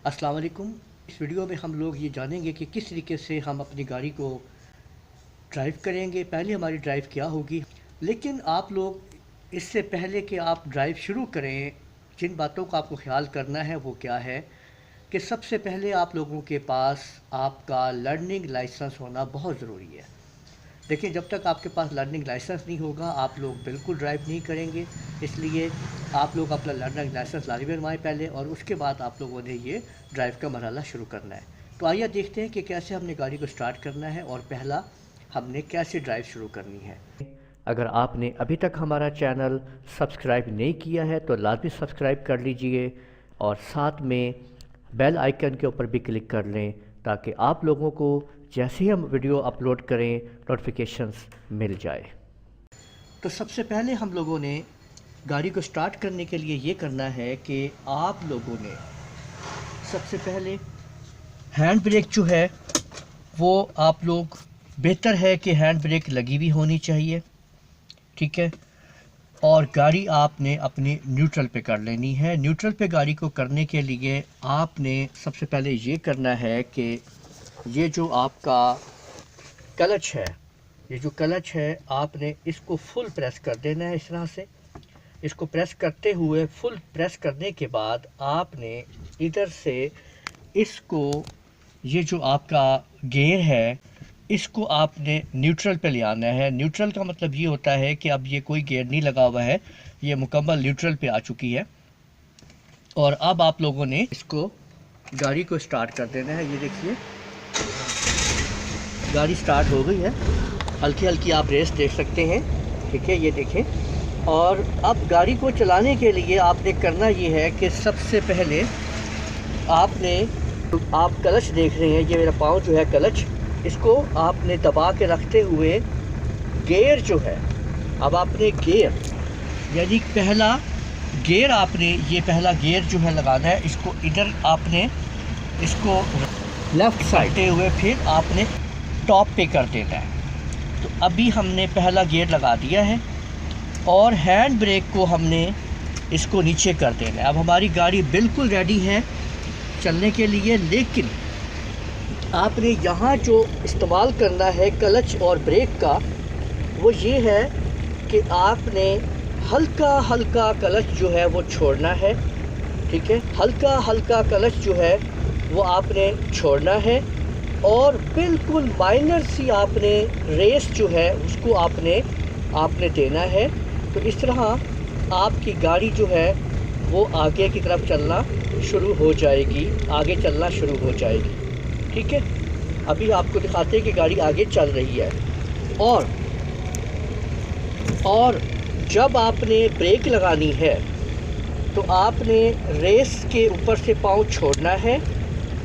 अस्सलाम वालेकुम। इस वीडियो में हम लोग ये जानेंगे कि किस तरीके से हम अपनी गाड़ी को ड्राइव करेंगे। पहले हमारी ड्राइव क्या होगी, लेकिन आप लोग इससे पहले कि आप ड्राइव शुरू करें, जिन बातों का आपको ख्याल करना है वो क्या है कि सबसे पहले आप लोगों के पास आपका लर्निंग लाइसेंस होना बहुत ज़रूरी है। देखिए, जब तक आपके पास लर्निंग लाइसेंस नहीं होगा आप लोग बिल्कुल ड्राइव नहीं करेंगे। इसलिए आप लोग अपना लर्निंग लाइसेंस लाजमी बनवाएं पहले, और उसके बाद आप लोगों ने ये ड्राइव का मरहला शुरू करना है। तो आइए देखते हैं कि कैसे हमने गाड़ी को स्टार्ट करना है और पहला हमने कैसे ड्राइव शुरू करनी है। अगर आपने अभी तक हमारा चैनल सब्सक्राइब नहीं किया है तो लाजमी सब्सक्राइब कर लीजिए और साथ में बेल आइकन के ऊपर भी क्लिक कर लें, ताकि आप लोगों को जैसे ही हम वीडियो अपलोड करें नोटिफिकेशंस मिल जाए। तो सबसे पहले हम लोगों ने गाड़ी को स्टार्ट करने के लिए ये करना है कि आप लोगों ने सबसे पहले हैंड ब्रेक जो है वो आप लोग, बेहतर है कि हैंड ब्रेक लगी हुई होनी चाहिए, ठीक है। और गाड़ी आपने अपनी न्यूट्रल पे कर लेनी है। न्यूट्रल पे गाड़ी को करने के लिए आपने सबसे पहले ये करना है कि ये जो आपका क्लच है, ये जो क्लच है आपने इसको फुल प्रेस कर देना है। इस तरह से इसको प्रेस करते हुए, फुल प्रेस करने के बाद आपने इधर से इसको, ये जो आपका गियर है इसको आपने न्यूट्रल पे ले आना है। न्यूट्रल का मतलब ये होता है कि अब ये कोई गियर नहीं लगा हुआ है, ये मुकम्मल न्यूट्रल पे आ चुकी है। और अब आप लोगों ने इसको, गाड़ी को स्टार्ट कर देना है। ये देखिए गाड़ी स्टार्ट हो गई है, हल्की हल्की आप रेस देख सकते हैं, ठीक है, ये देखें। और अब गाड़ी को चलाने के लिए आपने करना ये है कि सबसे पहले आपने, आप क्लच देख रहे हैं, ये मेरा पाँव जो है क्लच, इसको आपने दबा के रखते हुए गियर जो है, अब आपने गियर यानी पहला गियर, आपने ये पहला गियर जो है लगाना है। इसको इधर आपने इसको लेफ़्ट साइड हुए फिर आपने टॉप पे कर देना है। तो अभी हमने पहला गियर लगा दिया है और हैंड ब्रेक को हमने इसको नीचे कर देना है। अब हमारी गाड़ी बिल्कुल रेडी है चलने के लिए, लेकिन आपने यहाँ जो इस्तेमाल करना है क्लच और ब्रेक का, वो ये है कि आपने हल्का हल्का क्लच जो है वो छोड़ना है, ठीक है। हल्का हल्का क्लच जो है वो आपने छोड़ना है और बिल्कुल माइनर सी आपने रेस जो है उसको आपने देना है। तो इस तरह आपकी गाड़ी जो है वो आगे की तरफ चलना शुरू हो जाएगी, आगे चलना शुरू हो जाएगी, ठीक है। अभी आपको दिखाते हैं कि गाड़ी आगे चल रही है। और जब आपने ब्रेक लगानी है तो आपने रेस के ऊपर से पाँव छोड़ना है,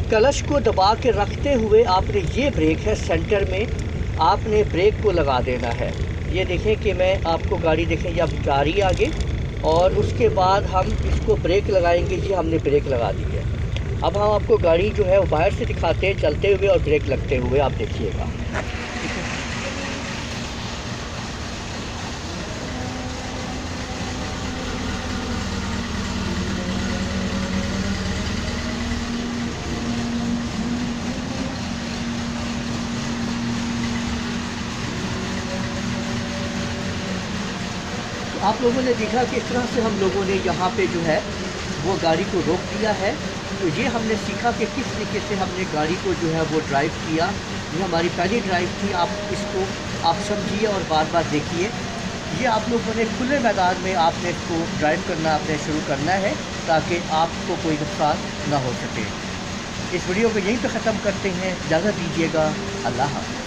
क्लच को दबा के रखते हुए आपने, ये ब्रेक है सेंटर में, आपने ब्रेक को लगा देना है। ये देखें कि मैं आपको गाड़ी देखें, ये अब जा रही है आगे, और उसके बाद हम इसको ब्रेक लगाएंगे। जी हमने ब्रेक लगा दी है। अब हम आपको गाड़ी जो है वो बाहर से दिखाते हैं चलते हुए और ब्रेक लगते हुए, आप देखिएगा। आप लोगों ने देखा कि इस तरह से हम लोगों ने यहाँ पे जो है वो गाड़ी को रोक दिया है। तो ये हमने सीखा कि किस तरीके से हमने गाड़ी को जो है वो ड्राइव किया। ये हमारी पहली ड्राइव थी, आप इसको आप समझिए और बार बार देखिए। ये आप लोगों ने खुले मैदान में आपने इसको ड्राइव करना, आपने शुरू करना है, ताकि आपको कोई नुकसान ना हो सके। इस वीडियो को यहीं पे ख़त्म करते हैं, इजाज़त दीजिएगा, अल्लाह हाफ़िज़।